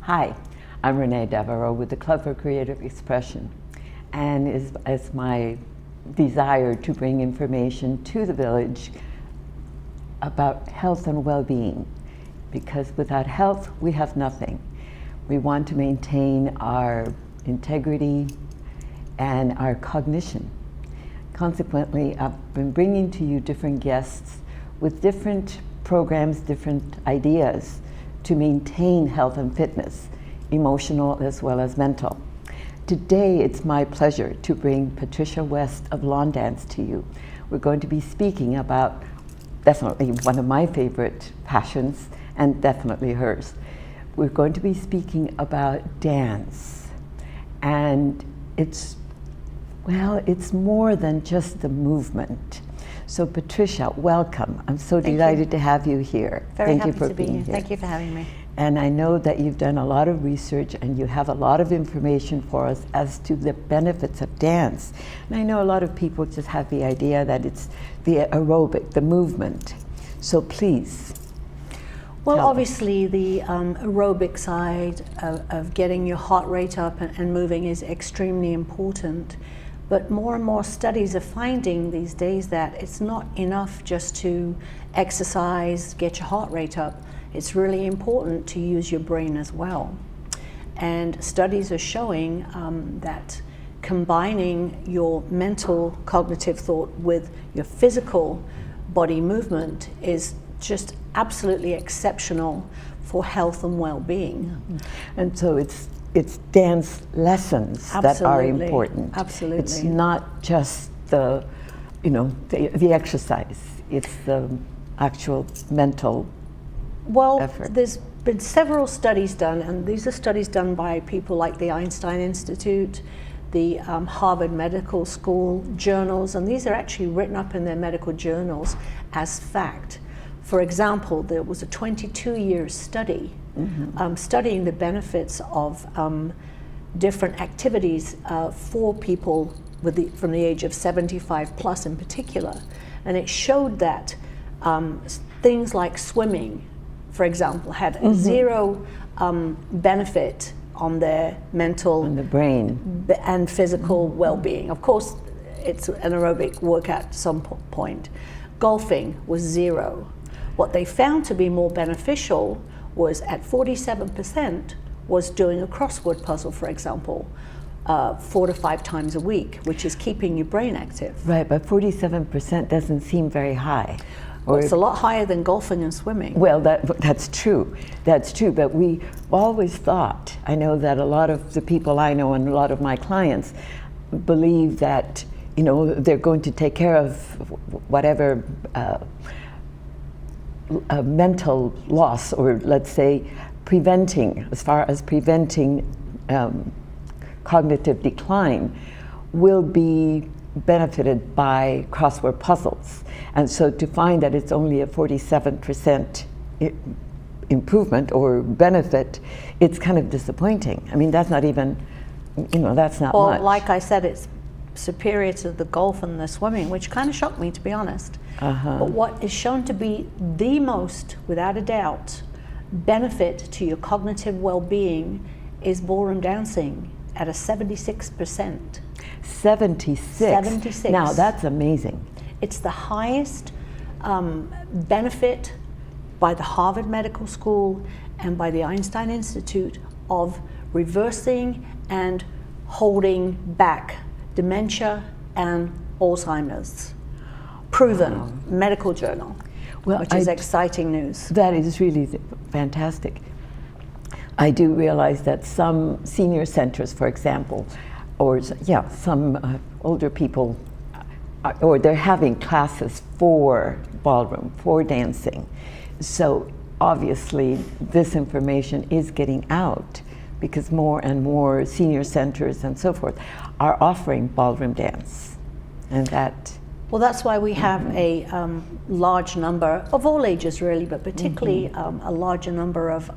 Hi, I'm Renee Devereaux with the Club for Creative Expression, and it's my desire to bring information to the village about health and well-being, because without health we have nothing. We want to maintain our integrity and our cognition. Consequently, I've been bringing to you different guests with different programs, different ideas to maintain health and fitness, emotional as well as mental. Today, it's my pleasure to bring Patricia West of Lawn Dance to you. We're going to be speaking about definitely one of my favorite passions, and definitely hers. We're going to be speaking about dance. And it's more than just the movement. So Patricia, welcome. I'm so delighted to have you here. Thank you for being here. Thank you for having me. And I know that you've done a lot of research and you have a lot of information for us as to the benefits of dance. And I know a lot of people just have the idea that it's the aerobic, the movement. So please. Well, obviously the aerobic side of getting your heart rate up and moving is extremely important. But more and more studies are finding these days that it's not enough just to exercise, get your heart rate up. It's really important to use your brain as well. And studies are showing that combining your mental cognitive thought with your physical body movement is just absolutely exceptional for health and well-being. And so it's dance lessons that are important. Absolutely. It's not just the exercise. It's the actual mental effort. There's been several studies done, and these are studies done by people like the Einstein Institute, the Harvard Medical School journals, and these are actually written up in their medical journals as fact. For example, there was a 22-year study studying the benefits of different activities for people from the age of 75 plus in particular. And it showed that things like swimming, for example, had zero benefit on their mental and the brain and physical well-being. Of course, it's an aerobic workout at some point. Golfing was zero. What they found to be more beneficial was at 47% was doing a crossword puzzle, for example, 4 to 5 times a week, which is keeping your brain active. Right, but 47% doesn't seem very high. Well, it's a lot higher than golfing and swimming. Well, that's true. That's true, but we always thought, I know that a lot of the people I know and a lot of my clients believe that, they're going to take care of whatever mental loss, or let's say preventing cognitive decline, will be benefited by crossword puzzles. And so to find that it's only a 47% improvement or benefit, it's kind of disappointing. I mean, that's not even, that's not much. Well, like I said, it's superior to the golf and the swimming, which kind of shocked me, to be honest. But what is shown to be the most, without a doubt, benefit to your cognitive well-being is ballroom dancing at a 76%. 76? 76. Now, that's amazing. It's the highest benefit by the Harvard Medical School and by the Einstein Institute of reversing and holding back dementia and Alzheimer's. Proven medical journal, which is exciting news. That is really fantastic. I do realize that some senior centers, for example, or some older people, or they're having classes for ballroom, for dancing. So obviously this information is getting out because more and more senior centers and so forth are offering ballroom dance. And well, that's why we have a large number of all ages, really, but particularly a larger number of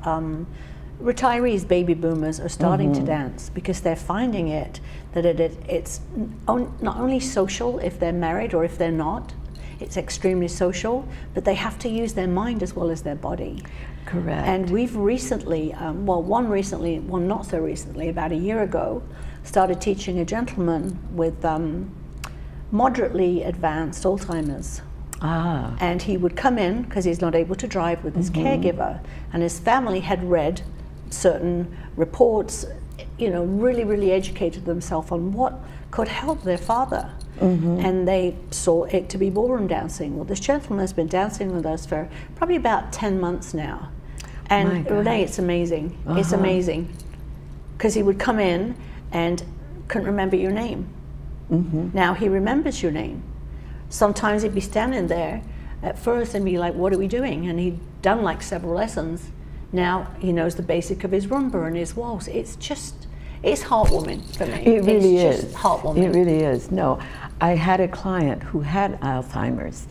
retirees, baby boomers, are starting to dance because they're finding it's not only social if they're married or if they're not. it's extremely social, but they have to use their mind as well as their body. Correct. And we've recently, one not so recently, about a year ago, started teaching a gentleman with moderately advanced Alzheimer's. Ah. And he would come in, because he's not able to drive, with his caregiver, and his family had read certain reports, really, really educated themselves on what could help their father. And they saw it to be ballroom dancing. Well, this gentleman has been dancing with us for probably about 10 months now. And Renee, it's amazing. It's amazing. Because he would come in and couldn't remember your name. Now he remembers your name. Sometimes he'd be standing there at first and be like, what are we doing? And he'd done like several lessons. Now he knows the basic of his rumba and his waltz. It's heartwarming for me. It really is. Just heartwarming. It really is. No, I had a client who had Alzheimer's,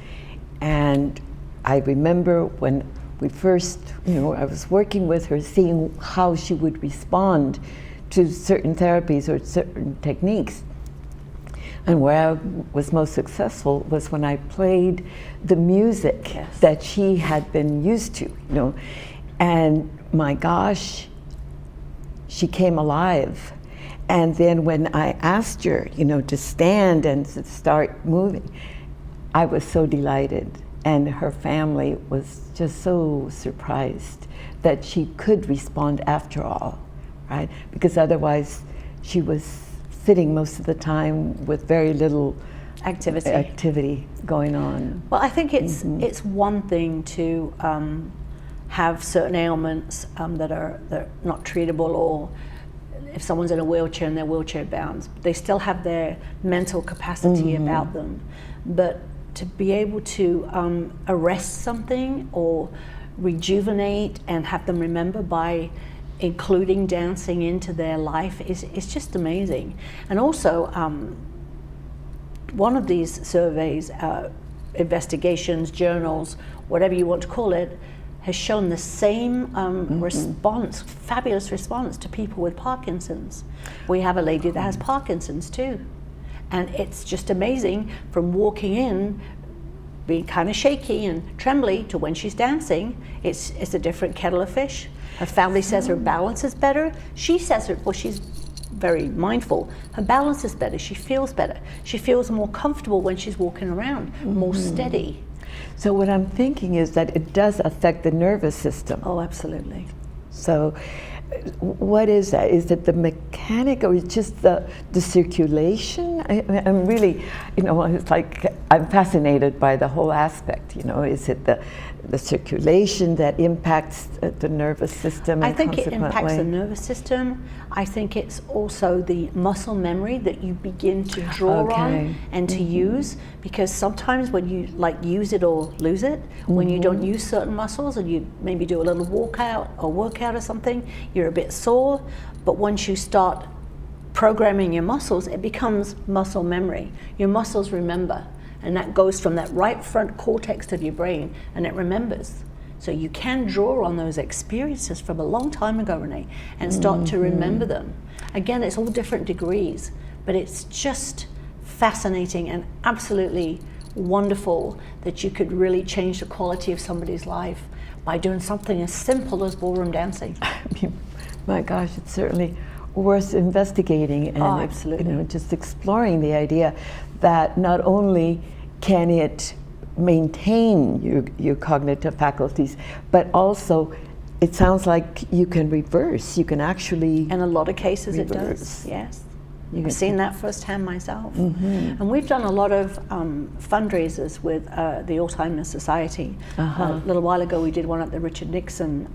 and I remember when we first, I was working with her, seeing how she would respond to certain therapies or certain techniques. And where I was most successful was when I played the music that she had been used to, And my gosh, she came alive. And then when I asked her, to stand and to start moving, I was so delighted. And her family was just so surprised that she could respond after all, right? Because otherwise she was sitting most of the time with very little activity going on. Well, I think it's one thing to have certain ailments that are not treatable, or if someone's in a wheelchair and they're wheelchair bound, they still have their mental capacity about them. But to be able to arrest something or rejuvenate and have them remember by including dancing into their life is just amazing. And also, one of these surveys, investigations, journals, whatever you want to call it, has shown the same response, fabulous response to people with Parkinson's. We have a lady that has Parkinson's too. And it's just amazing, from walking in, being kind of shaky and trembly, to when she's dancing, it's a different kettle of fish. Her family says her balance is better. She says she's very mindful. Her balance is better. She feels better. She feels more comfortable when she's walking around, more steady. So what I'm thinking is that it does affect the nervous system. Oh, absolutely. So what is that? Is it the mechanic, or is it just the circulation? I'm really, it's like I'm fascinated by the whole aspect. Is it the circulation that impacts the nervous system? I think it impacts the nervous system. I think it's also the muscle memory that you begin to draw on and to use, because sometimes when you use it or lose it, when you don't use certain muscles and you maybe do a little workout or something, you're a bit sore. But once you start programming your muscles, it becomes muscle memory. Your muscles remember, and that goes from that right front cortex of your brain, and it remembers. So you can draw on those experiences from a long time ago, Renee, and start to remember them. Again, it's all different degrees, but it's just fascinating and absolutely wonderful that you could really change the quality of somebody's life by doing something as simple as ballroom dancing. My gosh, it's certainly worth investigating and absolutely. Just exploring the idea that not only can it maintain your cognitive faculties, but also it sounds like you can reverse. You can actually in a lot of cases reverse. It does. Yes. I've seen that firsthand myself. And we've done a lot of fundraisers with the Alzheimer's Society. A little while ago we did one at the Richard Nixon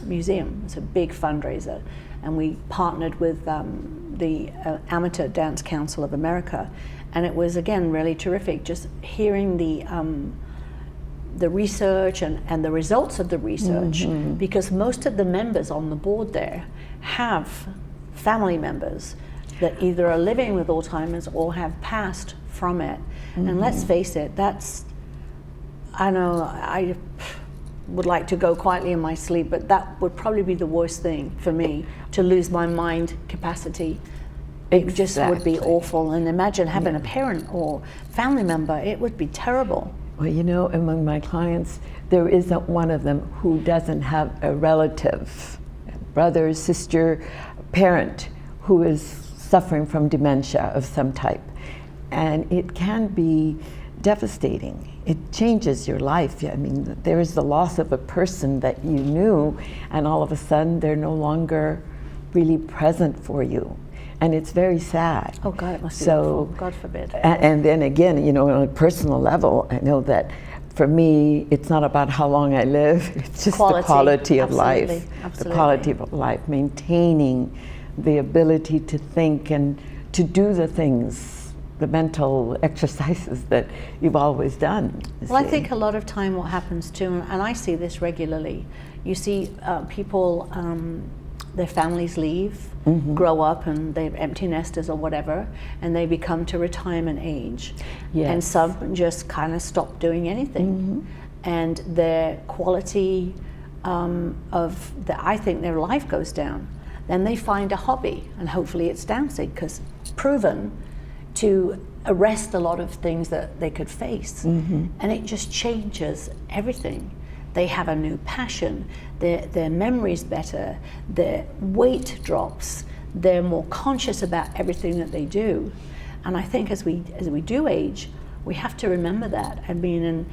Museum. It's a big fundraiser, and we partnered with the Amateur Dance Council of America, and it was again really terrific, just hearing the research and the results of the research, because most of the members on the board there have family members that either are living with Alzheimer's or have passed from it. And let's face it, I know I would like to go quietly in my sleep, but that would probably be the worst thing for me, to lose my mind capacity it just would be Exactly. awful. And imagine having a parent or family member, it would be terrible. Well, you know, among my clients, there isn't one of them who doesn't have a relative, brother, sister, parent, who is suffering from dementia of some type. And it can be devastating. It changes your life. I mean, there is the loss of a person that you knew, and all of a sudden they're no longer really present for you. And it's very sad. Oh God, it must be So- awful. God forbid. And then again, you know, on a personal level, I know that for me, it's not about how long I live, it's just Quality. the quality of Absolutely. life. Absolutely. The quality of life, maintaining the ability to think and to do the things, the mental exercises that you've always done. you Well, I see. think a lot of time what happens too, and I see this regularly, you see people, their families leave, grow up, and they're empty nesters or whatever, and they become to retirement age. Yes. And some just kind of stop doing anything. And their quality I think their life goes down. Then they find a hobby, and hopefully it's dancing, because proven to arrest a lot of things that they could face. And it just changes everything. They have a new passion, their memory's better, their weight drops, they're more conscious about everything that they do. And I think as we do age, we have to remember that. I mean, and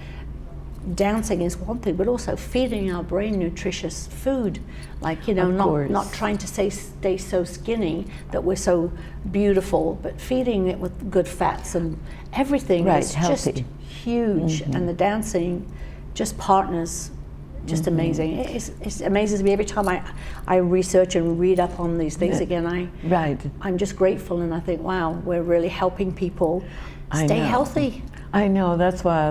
dancing is one thing, but also feeding our brain nutritious food, like, you know, Of course. not trying to stay so skinny that we're so beautiful, but feeding it with good fats and everything Right, is healthy. just huge. And the dancing just partners, just amazing. It amazes me every time I research and read up on these things again. Right. I'm just grateful, and I think, wow, we're really helping people I stay know. healthy. I know, that's why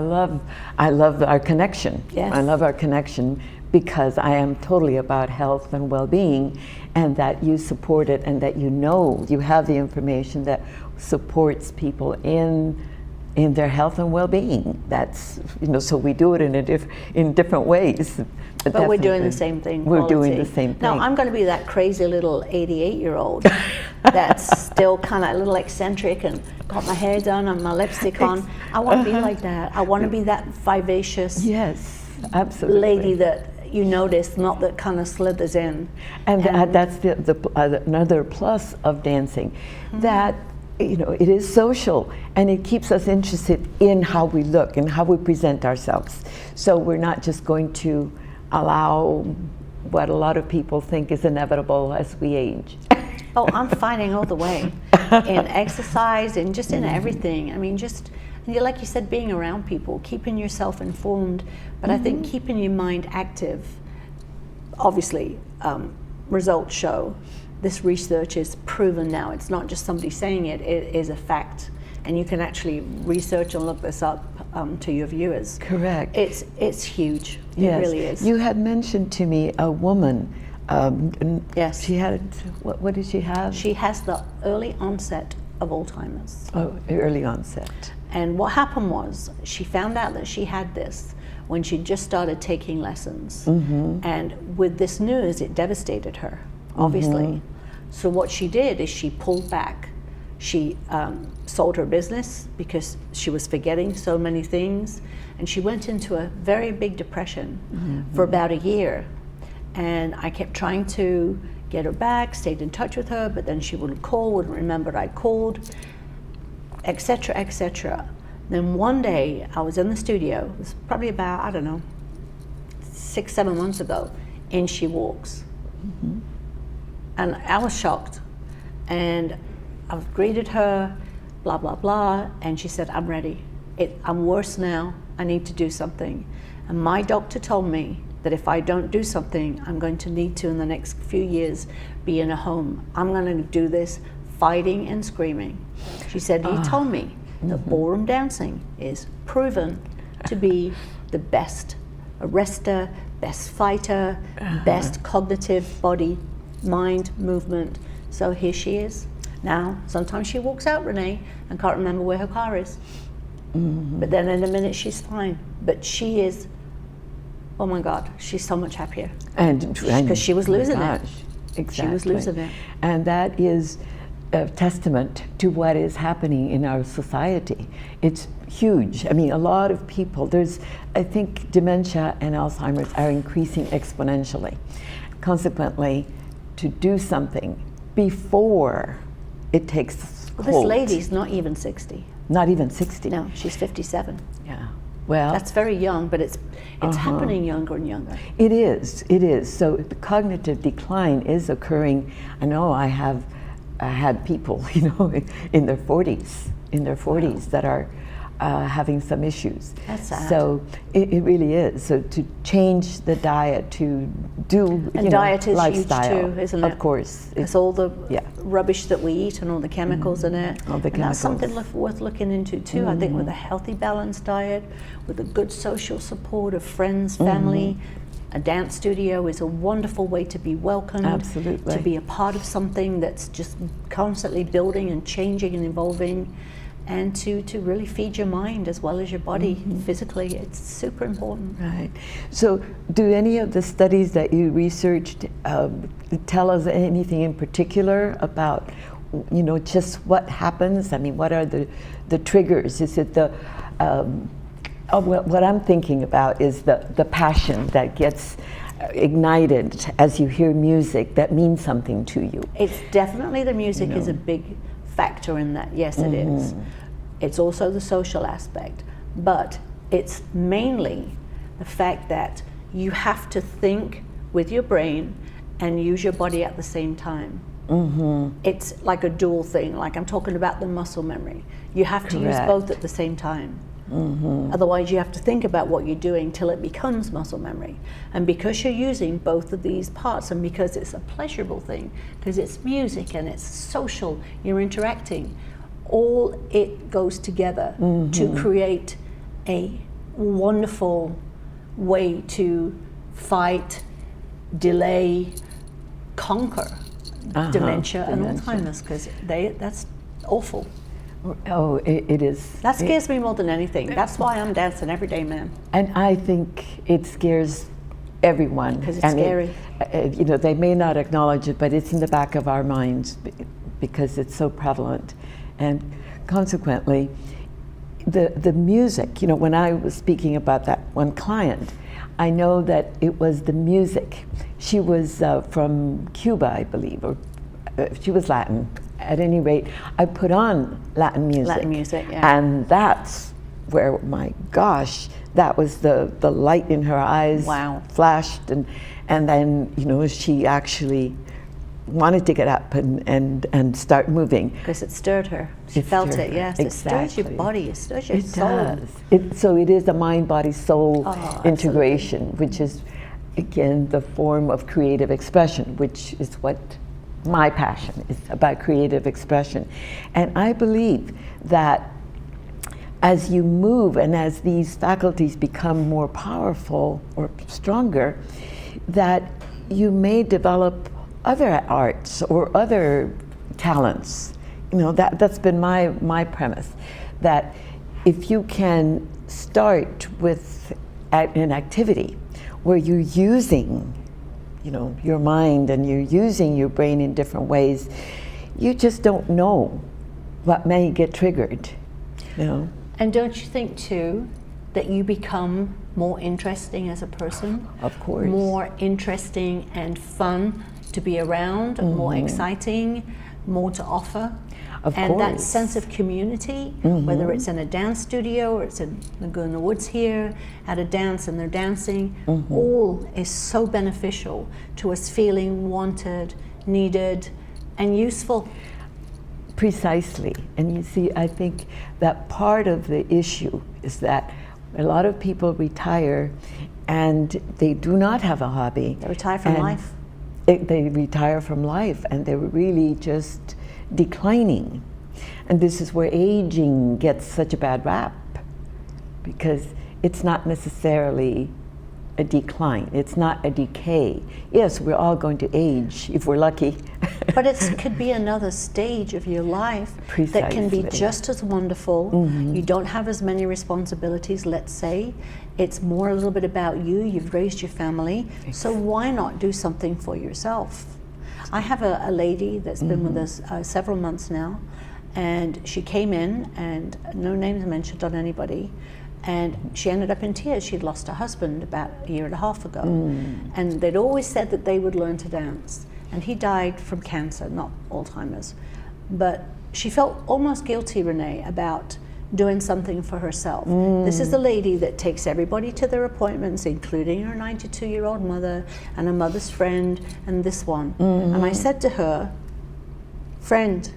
I love our connection. Yes. I love our connection because I am totally about health and well-being, and that you support it, and that you know you have the information that supports people in their health and well-being. That's, you know, so we do it in different ways. But we're doing definitely, the same thing. We're doing quality. the same thing. Now, I'm going to be that crazy little 88-year-old that's still kind of a little eccentric and got my hair done and my lipstick on. I want to be like that. I want to be that vivacious Yes, absolutely. lady that you notice, not that kind of slithers in. And that's another plus of dancing, that, you know, it is social, and it keeps us interested in how we look and how we present ourselves. So we're not just going to allow what a lot of people think is inevitable as we age. Oh, I'm fighting all the way in exercise and just in everything. I mean, just, and like you said, being around people, keeping yourself informed, but I think keeping your mind active. Obviously, results show this research is proven now. It's not just somebody saying it, it is a fact. And you can actually research and look this up to your viewers. Correct. It's huge. Yes. It really is. You had mentioned to me a woman. Yes. She had, what did she have? She has the early onset of Alzheimer's. Oh, early onset. And what happened was, she found out that she had this when she just started taking lessons. And with this news, it devastated her, obviously. So what she did is she pulled back. She sold her business because she was forgetting so many things. And she went into a very big depression for about a year. And I kept trying to get her back, stayed in touch with her, but then she wouldn't call, wouldn't remember I called, etc., etc. Then one day I was in the studio, it was probably about, I don't know, 6-7 months ago, in she walks. And I was shocked. And I greeted her, blah, blah, blah, and she said, I'm ready. I'm worse now, I need to do something. And my doctor told me that if I don't do something, I'm going to need to, in the next few years, be in a home. I'm going to do this fighting and screaming. She said, he told me that ballroom dancing is proven to be the best arrester, best fighter, best cognitive body, mind, movement. So here she is. Now, sometimes she walks out, Renee, and can't remember where her car is. But then in a minute, she's fine. But she is, oh my God, she's so much happier. And Because she was oh my losing it. gosh, Exactly. She was losing it. And that is, a testament to what is happening in our society. It's huge. I mean, a lot of people, I think dementia and Alzheimer's are increasing exponentially. Consequently, to do something before it takes Well, this hold. lady's not even 60. Not even 60. No, she's 57. Yeah. Well, That's very young, but it's happening younger and younger. it is. It is. So the cognitive decline is occurring. I know I had people, in their 40s, that are having some issues. That's sad. So it really is. So to change the diet, to do diet is lifestyle, huge too, isn't it? Of course. It's all the Yeah. rubbish that we eat and all the chemicals in it. All the and that's something chemicals. worth looking into too. I think with a healthy, balanced diet, with a good social support of friends, family, a dance studio is a wonderful way to be welcomed. Absolutely. To be a part of something that's just constantly building and changing and evolving. And to really feed your mind as well as your body physically. It's super important. Right. So do any of the studies that you researched tell us anything in particular about, just what happens? I mean, what are the triggers? Is it what I'm thinking about is the passion that gets ignited as you hear music that means something to you. It's definitely the music is a big factor in that. Yes, it is. It's also the social aspect, but it's mainly the fact that you have to think with your brain and use your body at the same time. It's like a dual thing, like I'm talking about the muscle memory. You have to use Correct. both at the same time. Otherwise you have to think about what you're doing till it becomes muscle memory. And because you're using both of these parts, and because it's a pleasurable thing, because it's music and it's social, you're interacting, all it goes together to create a wonderful way to fight, delay, conquer dementia and Alzheimer's, because that's awful. Oh, it is. That scares me more than anything. That's why I'm dancing every day, man. And I think it scares everyone. Because it's And scary. They may not acknowledge it, but it's in the back of our minds because it's so prevalent. And consequently, the music, when I was speaking about that one client, I know that it was the music. She was from Cuba, I believe, or she was Latin. At any rate, I put on Latin music. Latin music, yeah. And that's where, my gosh, that was the light in her eyes. Wow. Flashed, and then, she actually wanted to get up and start moving. Because it stirred her. She It felt stirred it, her, yes. It stirs your exactly. body, it stirs your It soul. does. So it is a mind-body-soul absolutely. integration, which is, again, the form of creative expression, which is what my passion is about, creative expression. And I believe that as you move and as these faculties become more powerful or stronger, that you may develop other arts or other talents. That's been my premise, that if you can start with an activity where you're using your mind and you're using your brain in different ways, you just don't know what may get triggered, And don't you think too that you become more interesting as a person? Of course. More interesting and fun to be around, more exciting, more to offer. Of and that course. sense of community, whether it's in a dance studio or it's in Laguna Woods here, at a dance and they're dancing, all is so beneficial to us feeling wanted, needed, and useful. Precisely. And you see, I think that part of the issue is that a lot of people retire and they do not have a hobby. They retire from life. They retire from life and they're really just declining. And this is where aging gets such a bad rap, because it's not necessarily a decline, it's not a decay. Yes, we're all going to age if we're lucky. But it could be another stage of your life that can be Precisely. just as wonderful. You don't have as many responsibilities, let's say. It's more a little bit about you. You've raised your family. So why not do something for yourself? I have a lady that's been with us several months now, and she came in, and no names mentioned on anybody, and she ended up in tears. She'd lost her husband about a year and a half ago, and they'd always said that they would learn to dance, and he died from cancer, not Alzheimer's. But she felt almost guilty, Renee, about doing something for herself. This is the lady that takes everybody to their appointments, including her 92-year-old mother and her mother's friend and this one. And I said to her, friend,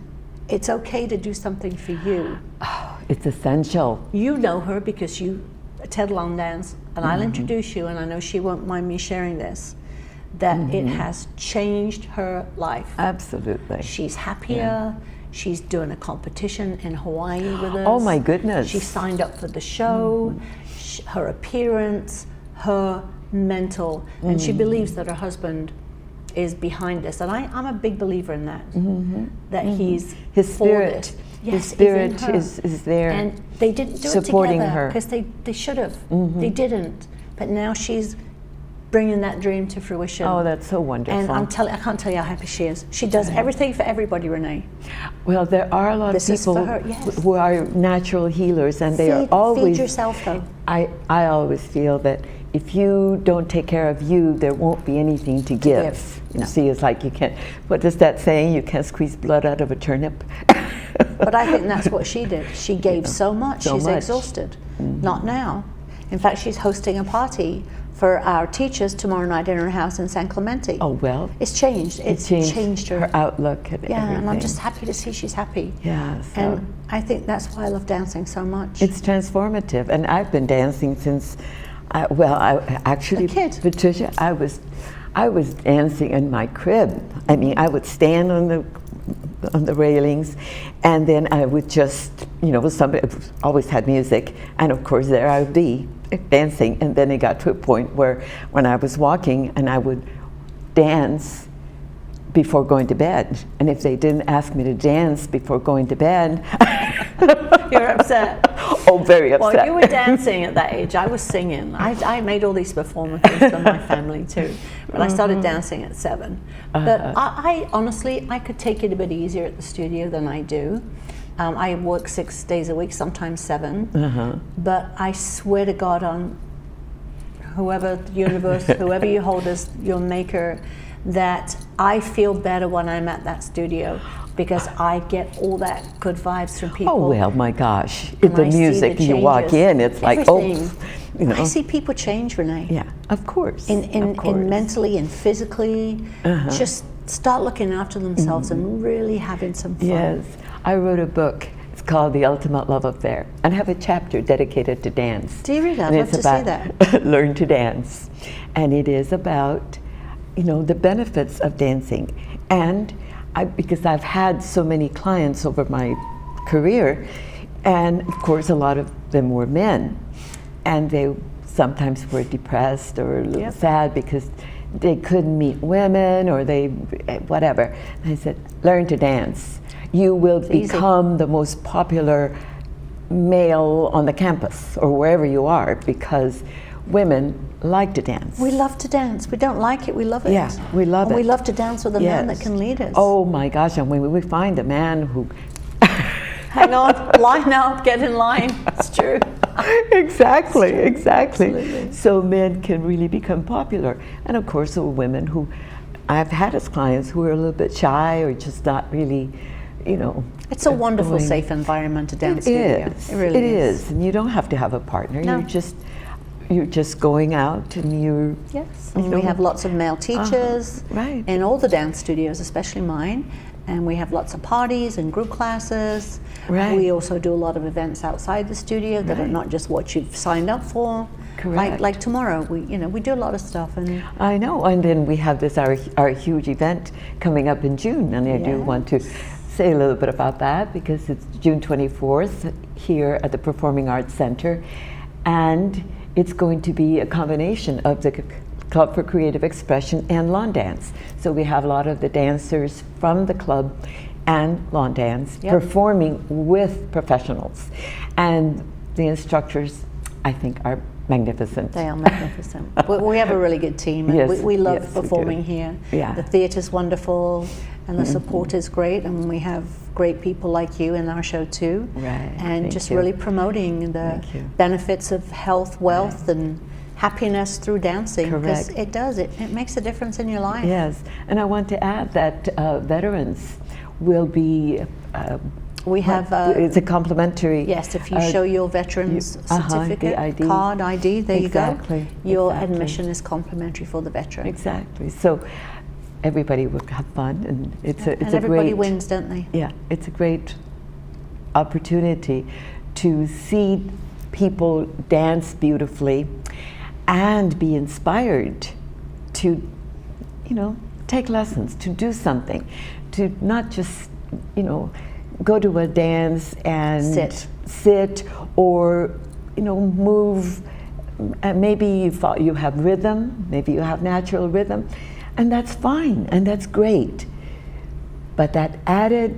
it's okay to do something for you. Oh, it's essential. You know her because you attend Long Dance, and I'll introduce you, and I know she won't mind me sharing this, that it has changed her life. Absolutely. She's happier. She's doing a competition in Hawaii with us. Oh my goodness. She signed up for the show, her appearance, her mental, and she believes that her husband is behind this. And I'm a big believer in that, that he's his spirit. Yes, his spirit is there. And they didn't do supporting it together her. because they should have. They didn't. But now she's bringing that dream to fruition. Oh, that's so wonderful. And I can't tell you how happy she is. She does everything for everybody, Renee. Well, there are a lot This of is for people her, yes. who are natural healers, and they are always... Feed yourself, though. I always feel that if you don't take care of you, there won't be anything to give. You see, it's like you can't... What is that saying? You can't squeeze blood out of a turnip. But I think that's what she did. She gave so much. So She's much. exhausted. Not now. In fact, she's hosting a party for our teachers tomorrow night in her house in San Clemente. Oh, well. It's changed. It's changed her outlook and yeah, everything. and I'm just happy to see she's happy. Yeah, so And I think that's why I love dancing so much. it's transformative, and I've been dancing since, I actually, A kid. Patricia, I was dancing in my crib. I mean, I would stand on the railings, and then I would just, somebody always had music, and of course there I would be dancing. And then it got to a point where when I was walking, and I would dance before going to bed, and if they didn't ask me to dance before going to bed, You're upset. oh, very upset. Well, you were dancing at that age. I was singing. I made all these performances for my family too. But I started dancing at 7. But I honestly, I could take it a bit easier at the studio than I do. I work 6 days a week, sometimes 7. But I swear to God on whoever the universe, whoever you hold as your maker, that I feel better when I'm at that studio, because I get all that good vibes from people. Oh, well, my gosh. And The I see music, the you walk changes. in, it's like, Everything. I see people change, Renee. Yeah, of course. In mentally and physically, just start looking after themselves and really having some fun. Yes. I wrote a book. It's called The Ultimate Love Affair, and I have a chapter dedicated to dance. Do you read that? And I'd love it's to see about that. Learn to dance. And it is about, the benefits of dancing. And because I've had so many clients over my career, and of course a lot of them were men, and they sometimes were depressed or a little sad because they couldn't meet women, or they whatever. And I said, learn to dance. You will become the most popular male on the campus or wherever you are, because women like to dance. We love to dance. We don't like it, we love it. Yeah, we love and it. we love to dance with a man that can lead us. Oh my gosh, and when we find a man who... Hang on, line up, get in line. It's true. Exactly. Absolutely. So men can really become popular. And of course, there were women who I've had as clients who are a little bit shy or just not really, It's a wonderful, safe environment to dance studio. It really is. And you don't have to have a partner. No. You're just going out and you're... Yes, and we have lots of male teachers right. in all the dance studios, especially mine. And we have lots of parties and group classes. Right. We also do a lot of events outside the studio that are not just what you've signed up for. Correct. Like tomorrow, we do a lot of stuff. And I know, and then we have our huge event coming up in June, and I do want to say a little bit about that, because it's June 24th here at the Performing Arts Center, and it's going to be a combination of the Club for Creative Expression and lawn dance. So we have a lot of the dancers from the club and lawn dance performing with professionals, and the instructors I think are magnificent. They are magnificent. We have a really good team. And Yes, we love yes, we performing do. here. Yeah. The theatre's wonderful, and the support is great, and we have great people like you in our show too. Right, And thank just you. really promoting the Thank you. benefits of health, wealth, and happiness through dancing. Because Correct. it does. It makes a difference in your life. Yes, and I want to add that veterans will be. We have. It's a complimentary. Yes, if you show your veteran's certificate, the ID. card, ID, there Exactly, you go. Your exactly. admission is complimentary for the veteran. Exactly. So everybody will have fun, and it's a And everybody great. wins, don't they? Yeah, it's a great opportunity to see people dance beautifully and be inspired to, take lessons, to do something, to not just, go to a dance and sit or, move. And maybe you have rhythm, maybe you have natural rhythm, and that's fine, and that's great. But that added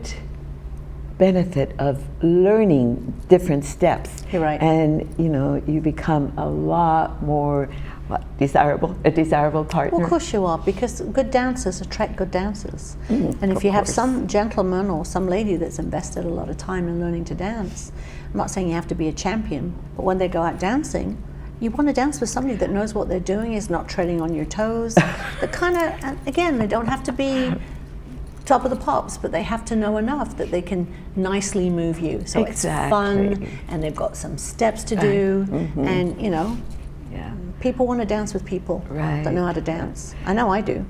benefit of learning different steps, You're right. and you become a lot more a desirable partner. Well, of course you are, because good dancers attract good dancers. And if of you have course. some gentleman or some lady that's invested a lot of time in learning to dance, I'm not saying you have to be a champion, but when they go out dancing, you want to dance with somebody that knows what they're doing, is not treading on your toes. That kind of, and again, they don't have to be top of the pops, but they have to know enough that they can nicely move you. So it's fun, Exactly. and they've got some steps to do, and Yeah. people want to dance with people that know how to dance. I know I do.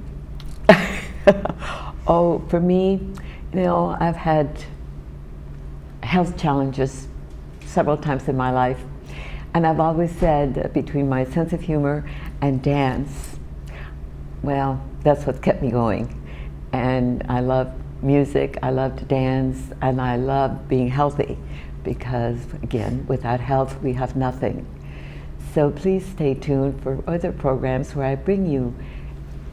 Oh, for me, I've had health challenges several times in my life, and I've always said that between my sense of humor and dance, well, that's what kept me going. And I love music, I love to dance, and I love being healthy, because again, without health, we have nothing. So please stay tuned for other programs where I bring you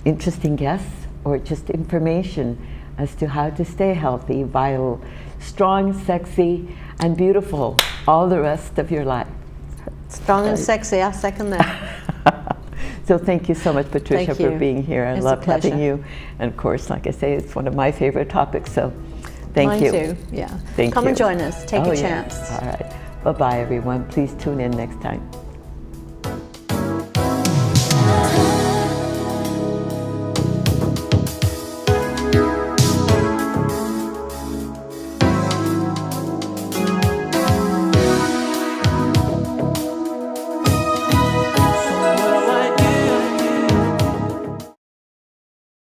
interesting guests or just information as to how to stay healthy, vital, strong, sexy, and beautiful all the rest of your life. Strong and sexy, I second that. So thank you so much, Patricia, Thank you. for being here. I It's a love having pleasure. you. And of course, like I say, it's one of my favorite topics, so thank Mine you. too, yeah. Thank Come you. and join us. Take Oh, a yeah. chance. All right. Bye-bye, everyone. Please tune in next time.